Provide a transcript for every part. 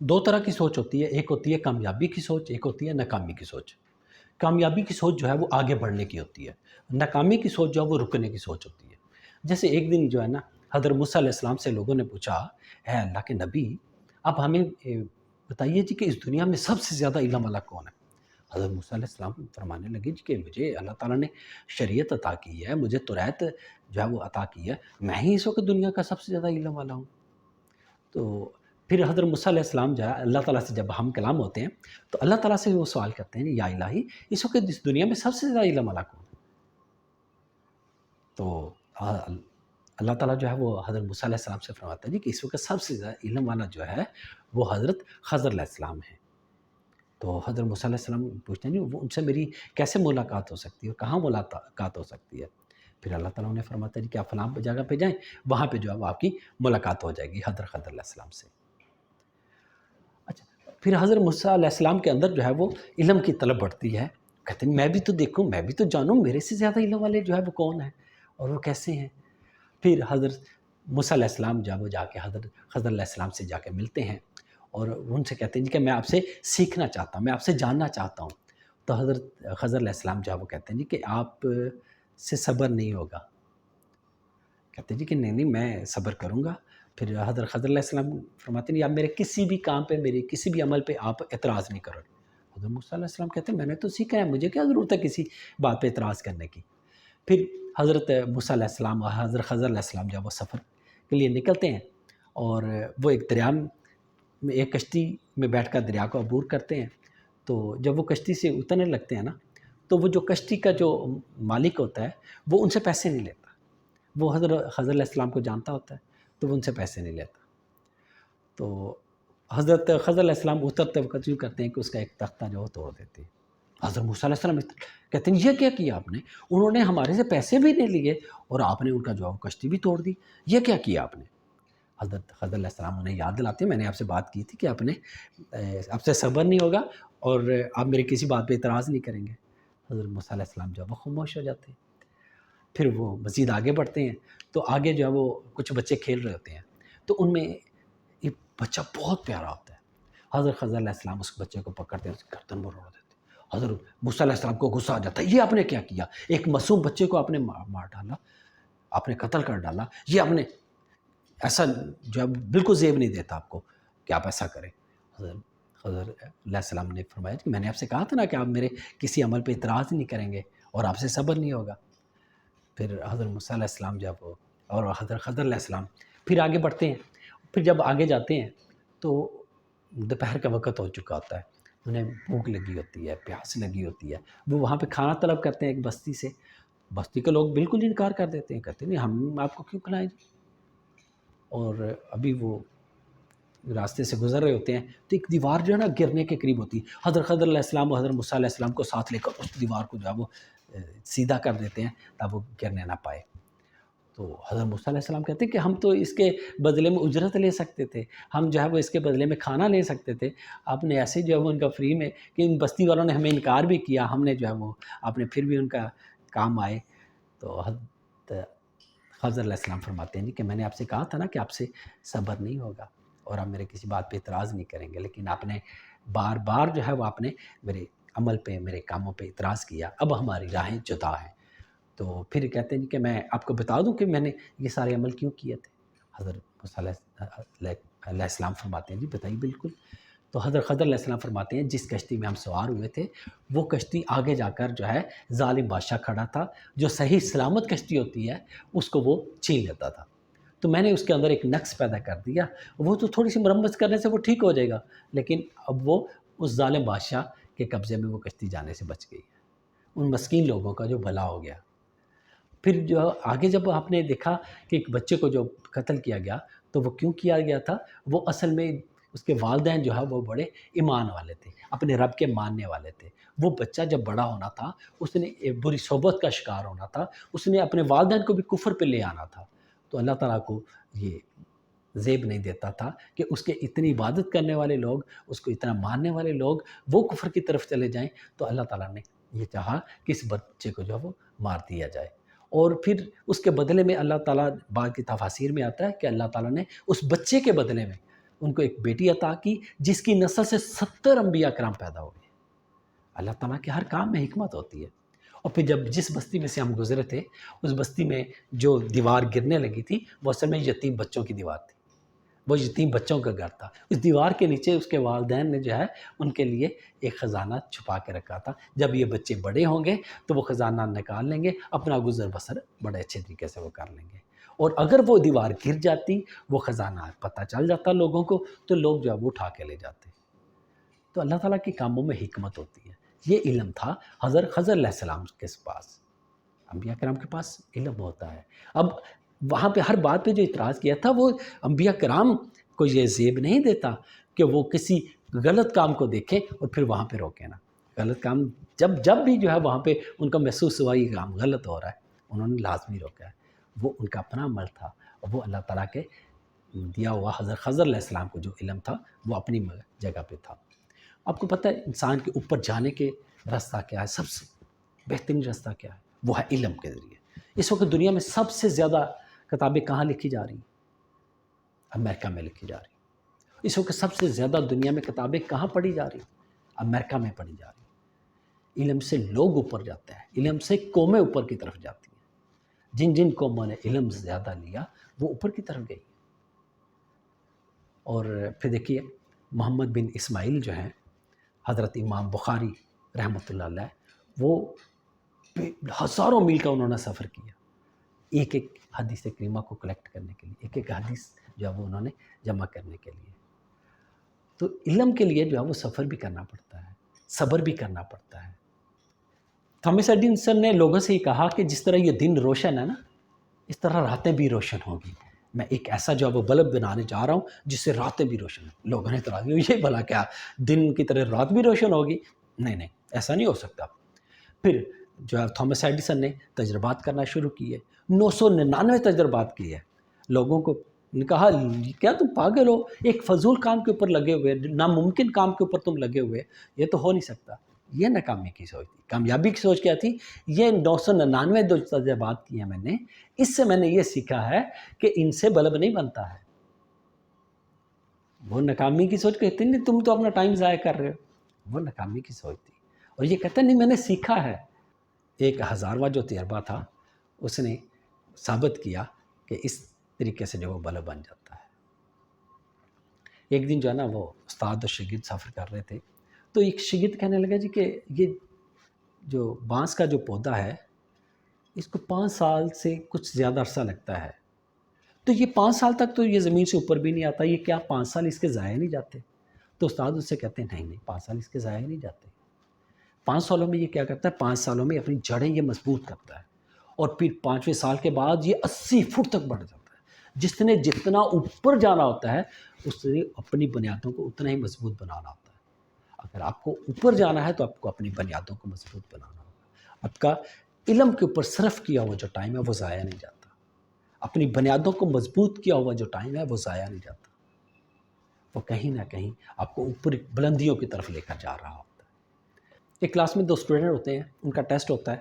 دو طرح کی سوچ ہوتی ہے، ایک ہوتی ہے کامیابی کی سوچ، ایک ہوتی ہے ناکامی کی سوچ۔ کامیابی کی سوچ جو ہے وہ آگے بڑھنے کی ہوتی ہے، ناکامی کی سوچ جو ہے وہ رکنے کی سوچ ہوتی ہے۔ جیسے ایک دن جو ہے نا حضرت موسیٰ علیہ السلام سے لوگوں نے پوچھا، اے اللہ کے نبی، آپ ہمیں بتائیے جی کہ اس دنیا میں سب سے زیادہ علم والا کون ہے؟ حضرت موسیٰ علیہ السلام فرمانے لگے جی کہ مجھے اللہ تعالیٰ نے شریعت عطا کی ہے، مجھے تورات جو ہے وہ عطا کی ہے، میں ہی اس وقت دنیا کا سب سے زیادہ علم والا ہوں۔ تو پھر حضرت موسیٰ علیہ السلام جو ہے اللہ تعالیٰ سے جب ہم کلام ہوتے ہیں تو اللہ تعالیٰ سے وہ سوال کرتے ہیں، یا الہی اس وقت اس دنیا میں سب سے زیادہ علم والا کون ہے؟ تو اللہ تعالیٰ جو ہے وہ حضرت موسیٰ علیہ السلام سے فرماتا ہے جی کہ اس وقت سب سے زیادہ علم والا جو ہے وہ حضرت خضر علیہ السلام ہے۔ تو حضرت موسیٰ علیہ السلام پوچھتے ہیں جی وہ ان سے میری کیسے ملاقات ہو سکتی ہے اور کہاں ملاقات ہو سکتی ہے؟ پھر اللہ تعالیٰ نے فرماتا ہے جی کہ آپ فلاں جگہ پہ جائیں، وہاں پہ جو ہے وہ آپ کی ملاقات ہو جائے گی حضرت خضر علیہ السلام سے۔ اچھا، پھر حضرت موسیٰ علیہ السلام کے اندر جو ہے وہ علم کی طلب بڑھتی ہے، کہتے ہیں میں بھی تو دیکھوں، میں بھی تو جانوں میرے سے زیادہ علم والے جو ہے وہ کون ہیں اور وہ کیسے ہیں۔ پھر حضرت موسیٰ علیہ السلام جو ہے وہ جا کے حضرت خضر علیہ السلام سے جا کے ملتے ہیں اور ان سے کہتے ہیں جی کہ میں آپ سے سیکھنا چاہتا ہوں، میں آپ سے جاننا چاہتا ہوں۔ تو حضرت خضر علیہ السلام جو ہے وہ کہتے ہیں جی کہ آپ سے صبر نہیں ہوگا۔ کہتے ہیں جی کہ نہیں میں صبر کروں گا۔ پھر حضرت خضر علیہ السلام فرماتے ہیں آپ میرے کسی بھی کام پہ، میرے کسی بھی عمل پہ آپ اعتراض نہیں کرو۔ حضرت موسیٰ علیہ السلام کہتے ہیں میں نے تو سیکھا ہے، مجھے کیا ضرورت ہے کسی بات پہ اعتراض کرنے کی۔ پھر حضرت موسیٰ علیہ السلام اور حضرت خضر علیہ السلام جب وہ سفر کے لیے نکلتے ہیں اور وہ ایک دریا میں، ایک کشتی میں بیٹھ کر دریا کو عبور کرتے ہیں، تو جب وہ کشتی سے اترنے لگتے ہیں نا تو وہ جو کشتی کا جو مالک ہوتا ہے وہ ان سے پیسے نہیں لیتا، وہ حضرت خضر علیہ السلام کو جانتا ہوتا ہے تو وہ ان سے پیسے نہیں لیتا۔ تو حضرت خضر علیہ السلام اترتے وقت یوں کرتے ہیں کہ اس کا ایک تختہ جو وہ توڑ دیتے ہیں۔ حضرت موسیٰ علیہ السلام کہتے ہیں یہ کیا کیا آپ نے؟ انہوں نے ہمارے سے پیسے بھی نہیں لیے اور آپ نے ان کا جو ہے کشتی بھی توڑ دی، یہ کیا کیا آپ نے؟ حضرت خضر علیہ السلام انہیں یاد دلاتے ہیں میں نے آپ سے بات کی تھی کہ آپ سے صبر نہیں ہوگا اور آپ میرے کسی بات پہ اعتراض نہیں کریں گے۔ حضرت موسیٰ علیہ السلام جو ہے وہ خاموش ہو جاتے ہیں۔ پھر وہ مزید آگے بڑھتے ہیں تو آگے جو ہے وہ کچھ بچے کھیل رہے ہوتے ہیں، تو ان میں ایک بچہ بہت پیارا ہوتا ہے۔ حضرت خضر علیہ السلام اس بچے کو پکڑتے ہیں، اس کی گردن پر روڑ دیتے ہیں۔ حضرت موسیٰ علیہ السلام کو غصہ آ جاتا ہے، یہ آپ نے کیا کیا؟ ایک معصوم بچے کو آپ نے مار ڈالا، آپ نے قتل کر ڈالا، یہ آپ نے ایسا جو ہے بالکل زیب نہیں دیتا آپ کو کہ آپ ایسا کریں۔ حضرت خضر علیہ السلام نے فرمایا کہ میں نے آپ سے کہا تھا نا کہ آپ میرے کسی عمل پہ اعتراض نہیں کریں گے اور آپ سے صبر نہیں ہوگا۔ پھر حضرت موسیٰ علیہ السلام جب اور حضرت خضر علیہ السلام پھر آگے بڑھتے ہیں، پھر جب آگے جاتے ہیں تو دوپہر کا وقت ہو چکا ہوتا ہے، انہیں بھوک لگی ہوتی ہے، پیاس لگی ہوتی ہے، وہ وہاں پہ کھانا طلب کرتے ہیں ایک بستی سے، بستی کے لوگ بالکل انکار کر دیتے ہیں، کہتے ہیں نہیں ہم آپ کو کیوں کھلائیں جی۔ اور ابھی وہ راستے سے گزر رہے ہوتے ہیں تو ایک دیوار جو ہے نا گرنے کے قریب ہوتی ہے، حضرت خضر علیہ السلام اور حضرت موسیٰ علیہ السلام کو ساتھ لے کر اس دیوار کو جو ہے وہ سیدھا کر دیتے ہیں تاکہ وہ گرنے نہ پائے۔ تو حضرت موسیٰ علیہ السلام کہتے ہیں کہ ہم تو اس کے بدلے میں اجرت لے سکتے تھے، ہم جو ہے وہ اس کے بدلے میں کھانا لے سکتے تھے، آپ نے ایسے جو ہے وہ ان کا فری میں، کہ ان بستی والوں نے ہمیں انکار بھی کیا، ہم نے جو ہے وہ آپ نے پھر بھی ان کا کام آئے۔ تو حضرت خضر علیہ السلام فرماتے ہیں جی کہ میں نے آپ سے کہا تھا نا کہ آپ سے صبر نہیں ہوگا اور آپ میرے کسی بات پہ اعتراض نہیں کریں گے، لیکن آپ نے بار بار جو ہے وہ آپ نے میرے عمل پہ، میرے کاموں پہ اعتراض کیا، اب ہماری راہیں جدا ہیں۔ تو پھر کہتے ہیں کہ میں آپ کو بتا دوں کہ میں نے یہ سارے عمل کیوں کیے تھے؟ حضرت موسیٰ علیہ السلام فرماتے ہیں جی بتائیے بالکل۔ تو حضرت خضر علیہ السلام فرماتے ہیں جس کشتی میں ہم سوار ہوئے تھے وہ کشتی آگے جا کر جو ہے ظالم بادشاہ کھڑا تھا، جو صحیح سلامت کشتی ہوتی ہے اس کو وہ چھین لیتا تھا، تو میں نے اس کے اندر ایک نقص پیدا کر دیا، وہ تو تھوڑی سی مرمت کرنے سے وہ ٹھیک ہو جائے گا، لیکن اب وہ اس ظالم بادشاہ کے قبضے میں وہ کشتی جانے سے بچ گئی، ان مسکین لوگوں کا جو بھلا ہو گیا۔ پھر جو آگے جب آپ نے دیکھا کہ ایک بچے کو جو قتل کیا گیا تو وہ کیوں کیا گیا تھا؟ وہ اصل میں اس کے والدین جو ہے وہ بڑے ایمان والے تھے، اپنے رب کے ماننے والے تھے۔ وہ بچہ جب بڑا ہونا تھا اس نے ایک بری صحبت کا شکار ہونا تھا، اس نے اپنے والدین کو بھی کفر پہ لے آنا تھا، تو اللہ تعالیٰ کو یہ زیب نہیں دیتا تھا کہ اس کے اتنی عبادت کرنے والے لوگ، اس کو اتنا ماننے والے لوگ وہ کفر کی طرف چلے جائیں، تو اللہ تعالیٰ نے یہ چاہا کہ اس بچے کو جو ہے وہ مار دیا جائے۔ اور پھر اس کے بدلے میں اللہ تعالیٰ بعد کی تفاسیر میں آتا ہے کہ اللہ تعالیٰ نے اس بچے کے بدلے میں ان کو ایک بیٹی عطا کی جس کی نسل سے 70 انبیاء کرام پیدا ہوئے۔ اللہ تعالیٰ کے ہر کام میں حکمت ہوتی ہے۔ اور پھر جب جس بستی میں سے ہم گزرے تھے، اس بستی میں جو دیوار گرنے لگی تھی وہ اصل میں یتیم بچوں کی دیوار تھی، وہ یتیم بچوں کا گھر تھا۔ اس دیوار کے نیچے اس کے والدین نے جو ہے ان کے لیے ایک خزانہ چھپا کے رکھا تھا، جب یہ بچے بڑے ہوں گے تو وہ خزانہ نکال لیں گے، اپنا گزر بسر بڑے اچھے طریقے سے وہ کر لیں گے۔ اور اگر وہ دیوار گر جاتی، وہ خزانہ پتہ چل جاتا لوگوں کو، تو لوگ جو ہے وہ اٹھا کے لے جاتے۔ تو اللہ تعالیٰ کے کاموں میں حکمت ہوتی ہے۔ یہ علم تھا حضرت خضر علیہ السلام کے پاس۔ انبیاء کرام کے پاس علم ہوتا ہے۔ اب وہاں پہ ہر بات پہ جو اعتراض کیا تھا، وہ انبیاء کرام کو یہ زیب نہیں دیتا کہ وہ کسی غلط کام کو دیکھیں اور پھر وہاں پہ روکیں نا۔ غلط کام جب بھی جو ہے وہاں پہ ان کا محسوس ہوا یہ کام غلط ہو رہا ہے، انہوں نے لازمی روکا ہے۔ وہ ان کا اپنا عمل تھا، اور وہ اللہ تعالیٰ کے دیا ہوا حضرت خضر علیہ السلام کو جو علم تھا وہ اپنی جگہ پہ تھا۔ آپ کو پتہ ہے انسان کے اوپر جانے کے راستہ کیا ہے؟ سب سے بہترین راستہ کیا ہے؟ وہ ہے علم کے ذریعے۔ اس وقت دنیا میں سب سے زیادہ کتابیں کہاں لکھی جا رہی ہیں؟ امریکہ میں لکھی جا رہی ہیں۔ اس وقت سب سے زیادہ دنیا میں کتابیں کہاں پڑھی جا رہی ہیں؟ امریکہ میں پڑھی جا رہی ہیں۔ علم سے لوگ اوپر جاتے ہیں، علم سے قومیں اوپر کی طرف جاتی ہیں۔ جن جن قوموں نے علم زیادہ لیا وہ اوپر کی طرف گئی۔ اور پھر دیکھیے محمد بن اسماعیل جو ہیں، حضرت امام بخاری رحمۃ اللہ علیہ، وہ ہزاروں میل کا انہوں نے سفر کیا ایک ایک حدیث کریمہ کو کلیکٹ کرنے کے لیے، ایک ایک حدیث جو ہے وہ انہوں نے جمع کرنے کے لیے۔ تو علم کے لیے جو ہے وہ سفر بھی کرنا پڑتا ہے، صبر بھی کرنا پڑتا ہے۔ تھامس ایڈیسن نے لوگوں سے یہ کہا کہ جس طرح یہ دن روشن ہے نا، اس طرح راتیں بھی روشن ہوگی۔ میں ایک ایسا جو ہے وہ بلب بنانے جا رہا ہوں جس سے راتیں بھی روشن ہیں۔ لوگوں نے کہا یہ بھلا کیا دن کی طرح رات بھی روشن ہوگی؟ نہیں، ایسا نہیں ہو سکتا۔ پھر جو ہے تھامس ایڈیسن نے تجربات کرنا شروع کیے، 999 تجربات کیے۔ لوگوں کو نے کہا کیا تم پاگل ہو؟ ایک فضول کام کے اوپر لگے ہوئے، ناممکن کام کے اوپر تم لگے ہوئے، یہ تو ہو نہیں سکتا۔ یہ ناکامی کی سوچ تھی۔ کامیابی کی سوچ کیا تھی؟ یہ 999 جو تجربات کیے ہیں میں نے، اس سے میں نے یہ سیکھا ہے کہ ان سے بلب نہیں بنتا ہے۔ وہ ناکامی کی سوچ کہتے نہیں تم تو اپنا ٹائم ضائع کر رہے ہو، وہ ناکامی کی سوچ تھی۔ اور یہ کہتا نہیں میں نے سیکھا ہے۔ ایک 1000واں جو تجربہ تھا اس نے ثابت کیا کہ اس طریقے سے جو وہ بلب بن جاتا ہے۔ ایک دن جو ہے نا وہ استاد اور شاگرد سفر کر رہے تھے، تو ایک شاگرد کہنے لگا جی کہ یہ جو بانس کا جو پودا ہے اس کو 5 سال سے کچھ زیادہ عرصہ لگتا ہے، تو یہ 5 سال تک تو یہ زمین سے اوپر بھی نہیں آتا، یہ کیا 5 سال اس کے ضائع نہیں جاتے؟ تو استاد اس سے کہتے ہیں نہیں 5 سال اس کے ضائع نہیں جاتے۔ 5 سالوں میں یہ کیا کرتا ہے؟ 5 سالوں میں اپنی جڑیں یہ مضبوط کرتا ہے، اور پھر 5ویں سال کے بعد یہ 80 فٹ تک بڑھ جاتا ہے۔ جس نے جتنا اوپر جانا ہوتا ہے اس نے اپنی بنیادوں کو اتنا ہی مضبوط بنانا ہوتا ہے۔ اگر آپ کو اوپر جانا ہے تو آپ کو اپنی بنیادوں کو مضبوط بنانا ہوگا۔ آپ کا علم کے اوپر صرف کیا ہوا جو ٹائم ہے وہ ضائع نہیں جاتا، اپنی بنیادوں کو مضبوط کیا ہوا جو ٹائم ہے وہ ضائع نہیں جاتا، وہ کہیں نہ کہیں آپ کو اوپر بلندیوں کی طرف لے کر جا رہا ہوتا ہے۔ ایک کلاس میں 2 اسٹوڈنٹ ہوتے ہیں، ان کا ٹیسٹ ہوتا ہے،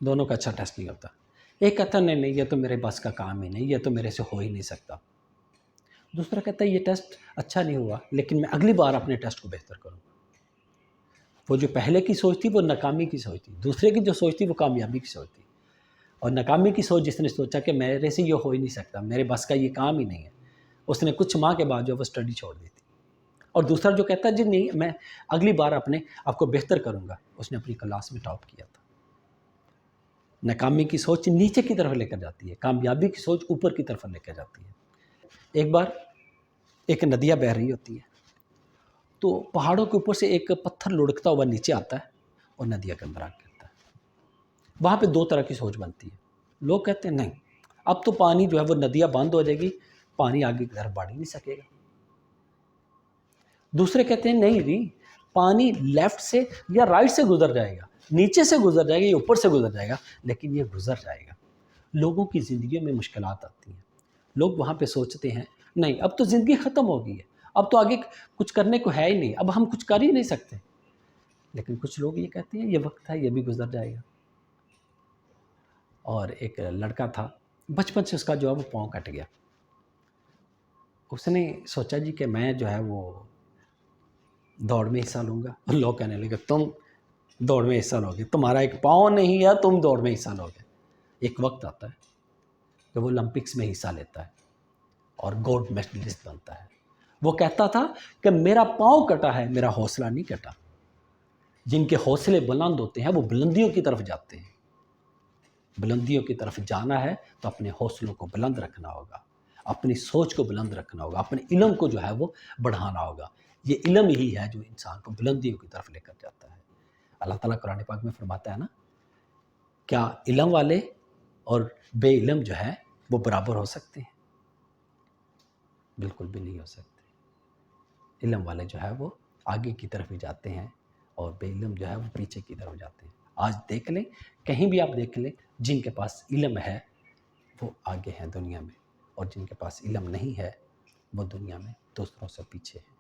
دونوں کا اچھا ٹیسٹ نہیں ہوتا۔ ایک کہتا ہے نہیں یہ تو میرے بس کا کام ہی نہیں، یہ تو میرے سے ہو ہی نہیں سکتا۔ دوسرا کہتا ہے یہ ٹیسٹ اچھا نہیں ہوا لیکن میں اگلی بار اپنے ٹیسٹ کو بہتر کروں گا۔ وہ جو پہلے کی سوچ تھی وہ ناکامی کی سوچ تھی، دوسرے کی جو سوچ تھی وہ کامیابی کی سوچ تھی۔ اور ناکامی کی سوچ جس نے سوچا کہ میرے سے یہ ہو ہی نہیں سکتا، میرے بس کا یہ کام ہی نہیں ہے، اس نے کچھ ماہ کے بعد جو وہ اسٹڈی چھوڑ دی تھی۔ اور دوسرا جو کہتا ہے جی نہیں میں اگلی بار اپنے آپ کو بہتر کروں گا، اس نے اپنی کلاس میں ٹاپ کیا تھا۔ ناکامی کی سوچ نیچے کی طرف لے کر جاتی ہے، کامیابی کی سوچ اوپر کی طرف لے کر جاتی ہے۔ ایک بار ایک ندیاں بہہ رہی ہوتی ہے، تو پہاڑوں کے اوپر سے ایک پتھر لڑکتا ہوا نیچے آتا ہے اور ندیاں کے اندر آ کرتا ہے۔ وہاں پہ 2 طرح کی سوچ بنتی ہے۔ لوگ کہتے ہیں نہیں اب تو پانی جو ہے وہ ندیاں بند ہو جائے گی، پانی آگے کی طرف بڑھ ہی نہیں سکے گا۔ دوسرے کہتے ہیں نہیں جی پانی لیفٹ سے یا رائٹ سے گزر جائے گا، نیچے سے گزر جائے گا یا اوپر سے گزر جائے گا، لیکن یہ گزر جائے گا۔ لوگوں کی زندگیوں میں مشکلات آتی ہیں، لوگ وہاں پہ سوچتے ہیں نہیں اب تو زندگی ختم ہو گئی ہے، اب تو آگے کچھ کرنے کو ہے ہی نہیں، اب ہم کچھ کر ہی نہیں سکتے۔ لیکن کچھ لوگ یہ کہتے ہیں یہ وقت ہے، یہ بھی گزر جائے گا۔ اور ایک لڑکا تھا، بچپن سے اس کا جو ہے وہ پاؤں کٹ گیا، اس نے سوچا جی کہ میں جو ہے وہ دوڑ میں حصہ لوں گا، اور لوگ کہنے لگے تم دوڑ میں حصہ لوگے، تمہارا ایک پاؤں نہیں ہے، تم دوڑ میں حصہ لوگے۔ ایک وقت آتا ہے کہ وہ اولمپکس میں حصہ لیتا ہے اور گولڈ میڈلسٹ بنتا ہے۔ وہ کہتا تھا کہ میرا پاؤں کٹا ہے، میرا حوصلہ نہیں کٹا۔ جن کے حوصلے بلند ہوتے ہیں وہ بلندیوں کی طرف جاتے ہیں۔ بلندیوں کی طرف جانا ہے تو اپنے حوصلوں کو بلند رکھنا ہوگا، اپنی سوچ کو بلند رکھنا ہوگا، اپنے علم کو جو ہے وہ بڑھانا ہوگا۔ یہ علم ہی ہے جو انسان کو بلندیوں کی طرف لے کر جاتا ہے۔ اللہ تعالیٰ قرآن پاک میں فرماتا ہے نا، کیا علم والے اور بے علم جو ہے وہ برابر ہو سکتے ہیں؟ بالکل بھی نہیں ہو سکتے۔ علم والے جو ہے وہ آگے کی طرف ہی جاتے ہیں اور بے علم جو ہے وہ پیچھے کی طرف جاتے ہیں۔ آج دیکھ لیں، کہیں بھی آپ دیکھ لیں، جن کے پاس علم ہے وہ آگے ہیں دنیا میں، اور جن کے پاس علم نہیں ہے وہ دنیا میں دوسروں سے پیچھے ہیں۔